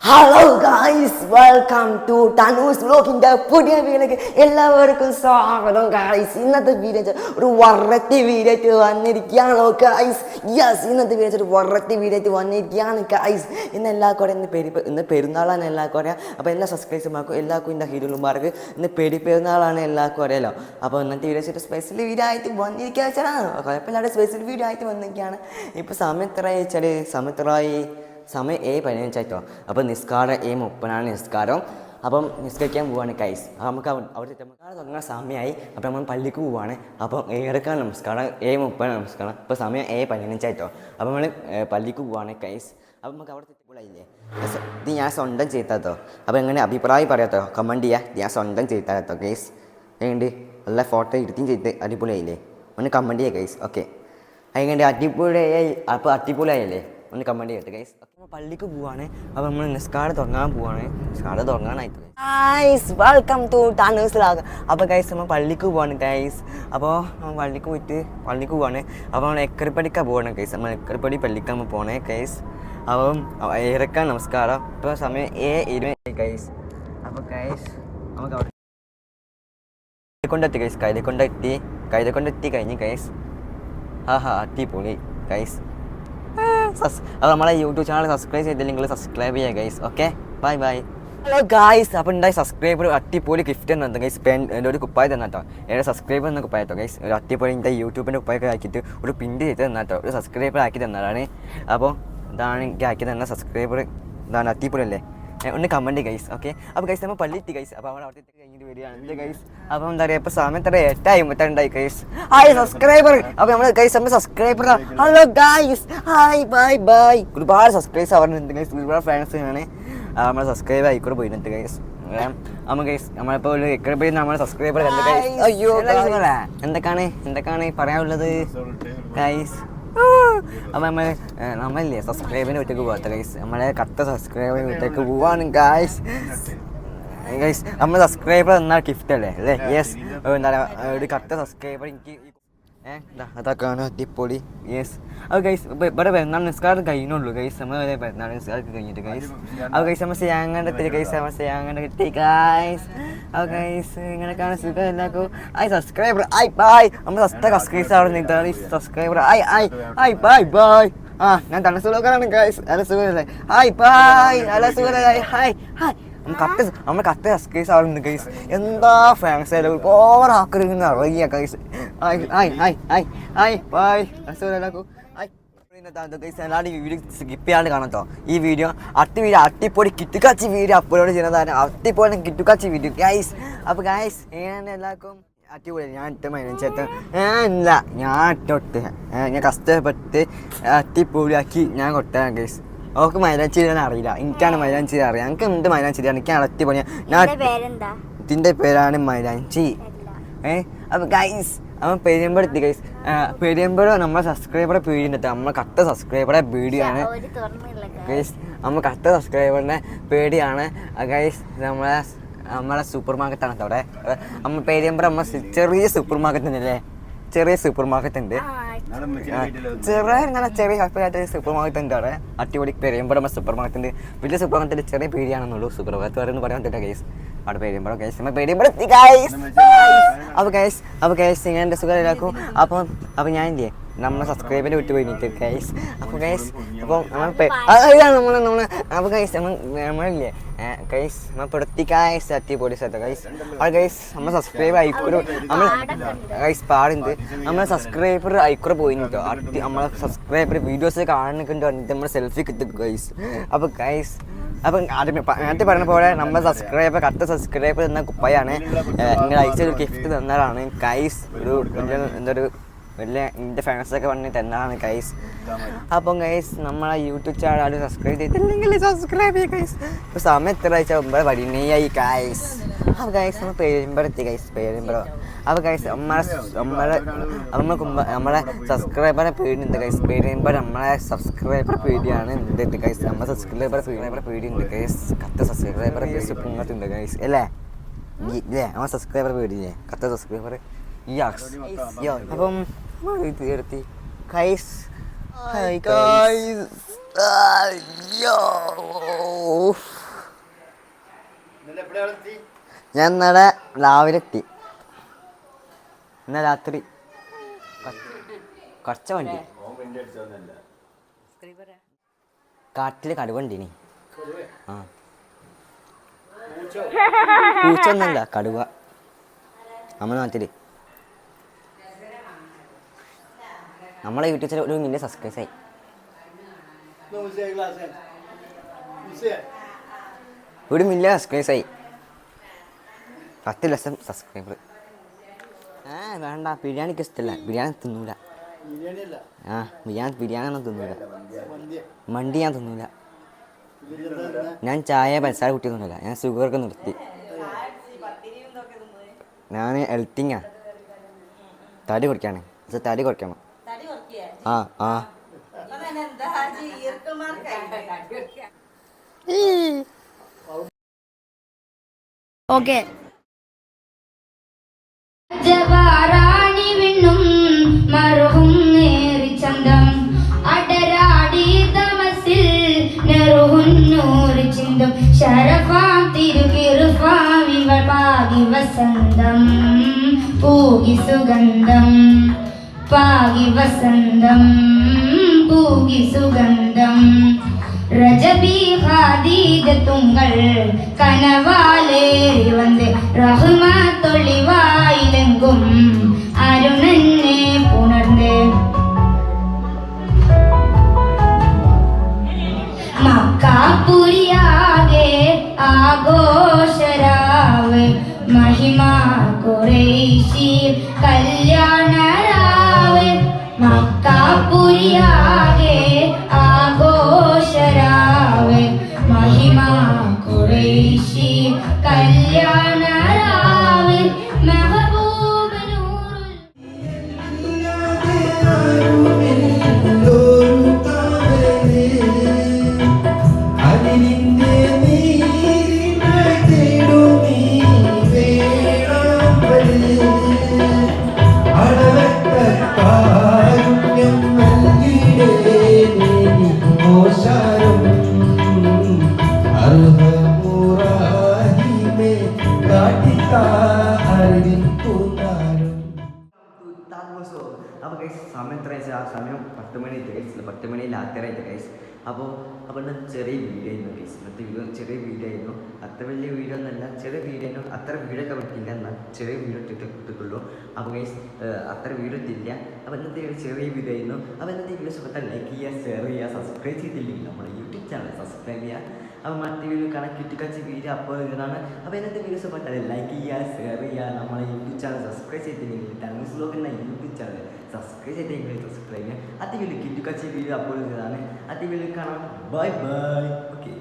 Hello guys, welcome to ടനൂസ് വ്ലോഗിൻ്റെ പുതിയ വീഡിയോയിലേക്ക് എല്ലാവർക്കും സ്വാഗതം ഗായ്സ്. ഇന്നത്തെ വീഡിയോ ഒരു വറത്തി വീഡിയോ ആയിട്ട് വന്നിരിക്കുകയാണോ ഗായ്സ്? യെസ്, ഇന്നത്തെ വീഡിയോ ഒരു വറത്തി വീഡിയോ ആയിട്ട് വന്നിരിക്കുകയാണ് ഗായ്സ്. ഇന്ന് എല്ലാവർക്കും ഇന്ന് പെരുന്നാളാണ് എല്ലാവർക്കും അറിയാം. അപ്പോൾ എല്ലാ സബ്സ്ക്രൈബേഴ്സുമാർക്കും എല്ലാവർക്കും എൻ്റെ ഹീറോമാർക്ക് ഇന്ന് പെരുന്നാളാണ് എല്ലാവർക്കും അറിയാലോ. അപ്പോൾ ഇന്നത്തെ വീഡിയോസ് ഒരു സ്പെഷ്യൽ വീഡിയോ ആയിട്ട് വന്നിരിക്കുക വെച്ചാൽ കുഴപ്പമില്ലാതെ സ്പെഷ്യൽ വീഡിയോ ആയിട്ട് വന്നിരിക്കുകയാണ്. ഇപ്പോൾ സമയം സമയം 7:15 അപ്പോൾ നിസ്കാരം 7:30 നിസ്കാരം. അപ്പം നിസ്കരിക്കാൻ പോവാണ് കൈസ്. നമുക്ക് അവിടെ തുടങ്ങുന്ന സമയമായി. അപ്പോൾ നമ്മൾ പള്ളിക്ക് പോവാണ്. അപ്പം ഏറെക്കാണ് നമസ്കാരം 7:30 നമസ്കാരം. ഇപ്പോൾ സമയം 7:15 അപ്പോൾ നമ്മൾ പള്ളിക്ക് പോവാണ് കൈസ്. അപ്പം നമുക്ക് അവിടെ തെറ്റിപ്പോളായില്ലേ? ഇത് ഞാൻ സ്വന്തം ചെയ്താത്തോ. അപ്പോൾ എങ്ങനെ അഭിപ്രായം പറയാത്തോ കമൻറ്റ് ചെയ്യുക. ഞാൻ സ്വന്തം ചെയ്താത്തോ കൈസ്. എങ്ങനെയുണ്ട്? നല്ല ഫോട്ടോ എടുത്തും ചെയ്ത് അടിപൊളിയായില്ലേ? ഒന്ന് കമൻറ്റ് ചെയ്യുക കൈസ്. ഓക്കെ, അതെങ്ങനെ അടിപൊളിയായി? അപ്പോൾ അടിപൊളിയായില്ലേ? ഒന്ന് കമൻറ്റ് ചെയ്യട്ടെ ഗൈസ്. അപ്പോൾ പള്ളിക്ക് പോവാണ്. അപ്പോൾ നമ്മൾ നിസ്കാരം തുടങ്ങാനായിട്ട് guys. Welcome to Tanu's vlog. അപ്പോൾ ഗൈസ് നമ്മൾ പള്ളിക്ക് പോവാണ് ഗൈസ്. അപ്പോൾ പള്ളിക്ക് പോവാണ്. അപ്പോൾ നമ്മൾ എക്കറിപ്പടിക്കാണ് പോകണം ഗൈസ്. നമ്മൾ എക്കറിപ്പടി പള്ളിക്ക് നമ്മൾ പോകണേ ഗൈസ്. അപ്പം ഇറക്കാൻ നമസ്കാരം. ഇപ്പോൾ സമയം 7:20 ഗൈസ്. അപ്പോൾ ഗൈസ് നമുക്ക് അവിടെ കൈതക്കൊണ്ടെത്തി കഴിഞ്ഞ് ഗൈസ്. അടിപൊളി ഗൈസ്. അപ്പോൾ നമ്മളെ യൂട്യൂബ് ചാനൽ സബ്സ്ക്രൈബ് ചെയ്തില്ലെങ്കിൽ സബ്സ്ക്രൈബ് ചെയ്യുക guys. Okay, bye. Hello guys, അപ്പോൾ ഉണ്ടായി സബ്സ്ക്രൈബർ അടിപൊളി ഗിഫ്റ്റ് തന്നു ഗൈസ്. ഒരു കുപ്പായ തന്നാട്ടോ. ഏഴ് സബ്സ്ക്രൈബർ എന്ന കുപ്പായട്ടോ ഗൈസ്. ഒരു അടിപൊളി എൻ്റെ യൂട്യൂബിൻ്റെ കുപ്പായൊക്കെ ആക്കിയിട്ട് ഒരു പിൻറ്റ് ചെയ്ത് തന്നാട്ടോ. ഒരു സബ്സ്ക്രൈബർ ആക്കി തന്നതാണ്. അപ്പോൾ ഇതാണ് എനിക്ക് ആക്കി തന്ന സബ്സ്ക്രൈബർ. ഇതാണ് അടിപൊളി അല്ലേ? ഒന്ന് കമൻറ്റ് ഗൈസ്. ഓക്കെ, അപ്പോൾ ഗൈസ് നമ്മൾ പള്ളിയെത്തി ഗൈസ്. അപ്പോൾ അവിടെ കഴിഞ്ഞിട്ട് വരികയാണ് ഗൈസ്. അപ്പോൾ എന്താ പറയുക, ഇപ്പോൾ സമയം 8:58 ഗൈസ്. Hi subscriber. അപ്പോൾ നമ്മൾ ഗൈസ് നമ്മൾ subscriber. Hello guys, hi bye. ഒരുപാട് സബ്സ്ക്രൈബേഴ്സ് ആവുന്നുണ്ട് ഗൈസ്. ഒരുപാട് ഫാൻസാണ് നമ്മൾ സബ്സ്ക്രൈബ് ആയിക്കോട്ടെ പോയിട്ടുണ്ട് ഗൈസ്. നമ്മൾ ഗൈസ് നമ്മളിപ്പോൾ ഒരു എക്കറി നമ്മൾ സബ്സ്ക്രൈബർ കണ്ട് ഗൈസ്. അയ്യോ എന്തൊക്കെയാണ് പറയാനുള്ളത് ഗൈസ്? അപ്പോൾ നമ്മളില്ലേ സബ്സ്ക്രൈബറിൻ്റെ വീട്ടിലേക്ക് പോകാത്ത ഗൈസ്. നമ്മളെ കട്ട സബ്സ്ക്രൈബറിൻ്റെ വീട്ടിലേക്ക് പോവാണ് ഗൈസ്. നമ്മൾ സബ്സ്ക്രൈബർ എന്നാൽ ഗിഫ്റ്റ് അല്ലേ? യെസ്, എന്താ പറയുക, ഒരു കട്ട സബ്സ്ക്രൈബർ എനിക്ക് അതൊക്കെയാണ് അടിപൊളി. യെസ്. അപ്പോൾ ഗൈസ് ഇവിടെ പെരുന്നാൾ നിസ്കാരം കഴിഞ്ഞുള്ളൂ ഗൈസ്. നമ്മൾ പെരുന്നാൾ നിസ്കാരം കഴിഞ്ഞിട്ട് ഗൈസ്. അപ്പോൾ ഗൈസ് നമ്മൾ ചെയ്യാങ്ങാണ്ട് ഗൈസ്. നമ്മൾ ചെയ്യാങ്ങാണ്ട് കിട്ടി ഗൈസ്. അപ്പോൾ ഗൈസ് ഇങ്ങനെയൊക്കെയാണ് സുഖം എല്ലാവർക്കും. Subscriber bye. നമ്മൾ സബ്സ്ക്രൈബേഴ്സ് അവിടെ സബ്സ്ക്രൈബർ ബൈ. ഞാൻ തന്നെ സുഖമാണ് ഗൈസ്. നല്ല സുഖമല്ലേ? ബൈ. നല്ല സുഖമല്ലേ? ഹായ്. നമ്മൾ കറക്റ്റ് സബ്സ്ക്രൈബേഴ്സ് അവിടെ ഉണ്ട് ഗൈസ്. എന്താ ഫാൻസ് ആയാലും ഒരുപാട് ആക്കറിയുന്ന അറിയാം ഗൈസ്. ബൈ. എല്ലാവർക്കും എല്ലാവരും ഈ വീഡിയോ സ്കിപ്പ് ചെയ്യാണ്ട് കാണാം. ഈ വീഡിയോ അടിപൊളി കിട്ടുകാച്ചി വീഡിയോ അപ്ലോഡ് ചെയ്യുന്നതാണ്. അടിപൊളി കിട്ടുകാച്ചി വീഡിയോ ഗൈസ്. അപ്പോൾ ഗൈസ് എല്ലാവർക്കും അടിപൊളി. ഞാൻ കഷ്ടപ്പെട്ട് അടിപൊളിയാക്കി ഞാൻ കൊട്ടാണ് ഗൈസ്. അവർക്ക് മൈലാഞ്ചി ചെയ്യാൻ അറിയില്ല. എനിക്കാണ് മൈലാഞ്ചി അറിയാം. എനിക്ക് എന്ത് മൈലാഞ്ചി എനിക്ക് അടിപൊളിയാണ്. ഇതിൻ്റെ പേരാണ് മൈലാഞ്ചി. അപ്പോൾ ഗൈസ് നമ്മൾ പെരുമ്പെടുത്തി ഗൈസ്. പെരുമ്പഴ നമ്മളെ സബ്സ്ക്രൈബറെ പേടിയുണ്ട്. നമ്മളെ കട്ട സബ്സ്ക്രൈബറെ പേടിയാണ് ഗൈസ്. നമ്മൾ കട്ട സബ്സ്ക്രൈബറിൻ്റെ പേടിയാണ് ഗൈസ്. നമ്മളെ സൂപ്പർ മാർക്കറ്റാണ് അവിടെ. നമ്മൾ പെരുമ്പറ നമ്മൾ ചെറിയ സൂപ്പർ മാർക്കറ്റ് ഉണ്ടല്ലേ? ചെറിയ സൂപ്പർ മാർക്കറ്റ് ഉണ്ട്. ചെറിയ ഹാപ്പിയായിട്ട് സൂപ്പർ മാർക്കറ്റ് ഉണ്ട് അവിടെ. അടിപൊളി പെരുമ്പറ സൂപ്പർ മാർക്കറ്റ് ഉണ്ട്. വലിയ സൂപ്പർ മാർക്കറ്റിൽ ചെറിയ പേടിയാണെന്നുള്ളൂ. സൂപ്പർ മാർക്കറ്റ് വരെ പറയാൻ പറ്റില്ല ഗൈസ്. അവിടെ പേരുമ്പോൾ ഗൈസ് നമ്മൾ പേടിപ്പെടുത്തി ഗൈസ്. അപ്പോൾ ഗൈസ് ഇങ്ങനെ സുഖം ഇല്ലാക്കും. അപ്പോൾ ഞാനില്ലേ നമ്മളെ സബ്സ്ക്രൈബിൻ്റെ വിട്ട് പോയിട്ട് ഗൈസ്. അപ്പോൾ ഗൈസ് അപ്പോൾ അപ്പോൾ ഗൈസ് നമ്മളില്ലേ ഗൈസ് നമ്മൾ പെടുത്തി ഗൈസ് അടിപൊളി സ്ഥലത്ത് ഗൈസ്. അപ്പോൾ ഗൈസ് നമ്മൾ സബ്സ്ക്രൈബർ ആയിക്കൂടെ നമ്മൾ ഗൈസ് പാടുണ്ട്. നമ്മളെ സബ്സ്ക്രൈബർ ആയിക്കൂടെ പോയിട്ടോ. നമ്മളെ സബ്സ്ക്രൈബർ വീഡിയോസ് കാണുന്നുണ്ട്. നമ്മൾ സെൽഫി കിട്ടും ഗൈസ്. അപ്പോൾ ഗൈസ് അപ്പം നേരത്തെ പറഞ്ഞ പോലെ നമ്മൾ സബ്സ്ക്രൈബർ കറക്റ്റ് സബ്സ്ക്രൈബർ എന്ന കുപ്പയാണ്. നിങ്ങൾ അയച്ചൊരു ഗിഫ്റ്റ് തന്നതാണ് ഗൈസ്. എന്തൊരു വലിയ എൻ്റെ ഫാൻസൊക്കെ പറഞ്ഞ് തന്നതാണ് ഗൈസ്. അപ്പം ഗൈസ് നമ്മളെ യൂട്യൂബ് ചാനൽ സബ്സ്ക്രൈബ് ചെയ്തിട്ടില്ലെങ്കിൽ സബ്സ്ക്രൈബ് ചെയ്യുക ഗൈസ്. ഇപ്പോൾ സമയം എത്ര ആഴ്ച 9:18 ഗൈസ്. അപ്പോൾ ഗൈസ് നമ്മൾ പെരുമ്പറെത്തി ഗൈസ്. അപ്പോൾ ഗൈസ് നമ്മളെ സബ്സ്ക്രൈബറെ പേടിയുണ്ട് ഗൈസ്. പേടിയുമ്പോൾ നമ്മളെ സബ്സ്ക്രൈബർ പേടിയാണ് ഉണ്ട് ഗൈസ്. നമ്മളെ സബ്സ്ക്രൈബർ പേടിയുണ്ട് ഗൈസ്. കത്ത സബ്സ്ക്രൈബറെ പേസ് പൊങ്ങത്തുണ്ട് ഗൈസ് അല്ലേ? നമ്മളെ സബ്സ്ക്രൈബർ പേടിയില്ലേ? കത്ത സബ്സ്ക്രൈബർ അപ്പം തീർത്തി ഗൈസ്. Hi guys. ഞാൻ ഇന്നലെ രാവിലെ എത്തി. ഇന്നലെ രാത്രി കുറച്ച വണ്ടി കാട്ടില് കടുവണ്ടിനി. ആ പൂച്ചൊന്നല്ല, കടുവ നമ്മുടെ നാട്ടില്. നമ്മളെ യൂട്യൂബ് ചാനൽ 1 മില്യൺ സബ്സ്ക്രൈബ് ആയി. 1 മില്യൺ സബ്സ്ക്രൈബ് ആയി. 10 ലക്ഷം സബ്സ്ക്രൈബർ. വേണ്ട, ബിരിയാണിക്ക് ഇഷ്ടമല്ല. ബിരിയാണി തിന്നൂല. ബിരിയാണി ഒന്നും തിന്നൂല. മന്തി ഞാൻ തിന്നൂല. ഞാൻ ചായ പഞ്ചസാര കുട്ടി തിന്നൂല. ഞാൻ ഷുഗറൊക്കെ നിർത്തി. ഞാൻ ഹെൽത്തിങ്ങാ. തടി കുറയ്ക്കാണ്. തടി കുറയ്ക്കണം. ആ ആ ഓക്കെ. ജവാറാണി വിണ്ണും മറുഹും നേറി ചന്തം അടരാടി തമസിൽ നെറുഹുന്നൂറി ചിന്തം ശരഫാം തിരുകിറുഫാമിവൾ പാകി വസന്തം പൂകി സുഗന്ധം പാകി വസന്തം പൂകി സുഗന്ധം രജബി ഖദീജത്തുങ്കൾ കനവാലേറി വന്ന് റഹ്മത്തൊളിവായിലെങ്കും അരുണനെ പുണർന്ന് മക്കാപുരിയാകെ ആഘോഷരാവ് മഹിമ ഖുറൈശി കല്യാണരാവ് മക്കാപുരിയാകെ ആഘോഷരാവ് മഹിമ ഖുറൈശി കല്യാണരാവ് മെഹബൂബ് നൂറുൽ അപ്പോൾ ഗൈസ് സമയം എത്ര വെച്ചാൽ ആ സമയം 10 മണി ആയിട്ട് ഗൈസ്. 10 മണി രാത്രിയായിട്ട് ഗൈസ്. അപ്പോൾ ചെറിയ വീഡിയോ ആയിരുന്നു ഗൈസ്. ഇന്നത്തെ വീഡിയോ ചെറിയ വീഡിയോ ആയിരുന്നു. അത്ര വലിയ വീഡിയോ ഒന്നല്ല, ചെറിയ വീഡിയോ ആയിരുന്നു. അത്ര വീഡിയോ ഒക്കെ പറ്റില്ല, എന്നാൽ ചെറിയ വീഡിയോ ഇട്ടിട്ടുള്ളൂ. അപ്പോൾ ഗൈസ് അത്ര വീഡിയോ ഇട്ടില്ല. അപ്പോൾ ഇന്നത്തെ വീഡിയോ ചെറിയ വീഡിയോ ആയിരുന്നു. അപ്പോൾ ഇന്നത്തെ വീഡിയോ ഇഷ്ടപ്പെട്ടാൽ ലൈക്ക് ചെയ്യുക, ഷെയർ ചെയ്യുക, സബ്സ്ക്രൈബ് ചെയ്തില്ലെങ്കിൽ നമ്മുടെ യൂട്യൂബ് ചാനൽ സബ്സ്ക്രൈബ് ചെയ്യുക. അപ്പോൾ മറ്റേ വീഡിയോ കാണാൻ കിട്ടിക്കച്ച് വീഡിയോ അപ്പോൾ ഇതാണ്. അപ്പോൾ ഇന്നത്തെ വീഡിയോ ഇഷ്ടപ്പെട്ടാൽ ലൈക്ക് ചെയ്യുക, ഷെയർ ചെയ്യുക, നമ്മുടെ യൂട്യൂബ് ചാനൽ സബ്സ്ക്രൈബ് ചെയ്തില്ലെങ്കിൽ ടൈംസ് വ്ലോഗ് എന്ന യൂട്യൂബ് ചാനൽ സബ്സ്ക്രൈബ് ചെയ്തെങ്കിൽ സബ്സ്ക്രൈബ് ചെയ്യുക. അത് വീഡിയോ കിട്ടിക്കച്ച് വീഡിയോ അപ്പോൾ ഇതാണ്. അത് വീഡിയോ കാണാം. Bye bye. ഓക്കെ.